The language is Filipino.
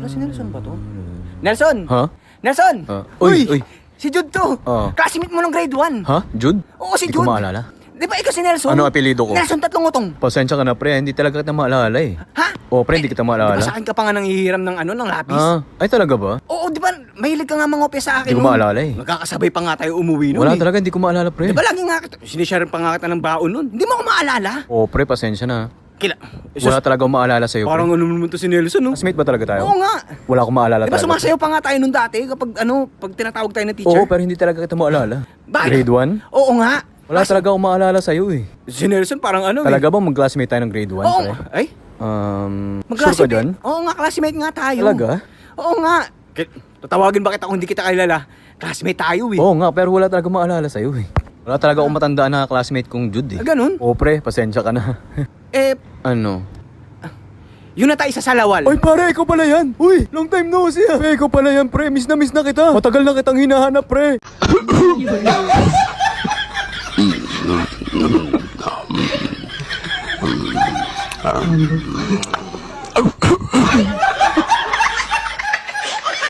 Wala si Nelson ba to? Nelson! Ha? Nelson! Uy! Si Jude to! Classmate mo ng grade 1. Ha? Jude? Oo, si Hindi ko Jude. maalala. Di ba ikaw si Nelson? Ano apelido ko? Nelson tatlong utong. Pasensya ka na, pre. Hindi talaga kita maalala eh. Ha? Oo, pre, hindi kita Di ba maalala. sa akin ka pa nga nang hihiram ng ng lapis? Ay talaga ba? Oo, di ba mahilig ka nga mangopya sa akin? Hindi ko maalala eh. Magkakasabay pa nga tayo umuwi nun Wala eh. talaga, hindi ko maalala, pre. Di ba lagi nga kita, sinishare pa nga kita ng baon nun? Hindi mo ako maalala? Oo, pre, pasensya na. Wala Wala talaga akong maalala sa'yo, pre. Parang ano naman to si Nelson, no? Classmate ba talaga tayo? Oo nga. Wala akong maalala Di ba talaga. sumasayaw pa nga tayo nun dati kapag pag tinatawag tayo ng teacher? Oo, pero hindi talaga kita maalala. Bakit? Grade 1? Oo nga. Wala talaga akong maalala sa'yo eh. Si Nelson parang Talaga ba mag-classmate tayo ng grade 1, Oo. pre? Ay? Sure ka dyan? Oo nga, classmate nga tayo. Talaga? Oo nga. Tatawagin bakit ako hindi kita kilala? Classmate tayo eh. Oo nga, pero wala talaga maalala sa'yo eh. Wala talaga akong matandaan na classmate kong Jude eh. Ganun? Oo, pre, pasensya ka na. Ano? Yun na tayo sa Salawal. Ay pare, ikaw pala yan. Uy, long time no see. Pre, ikaw pala yan, pre. Miss na kita. Matagal na kitang hinahanap, pre.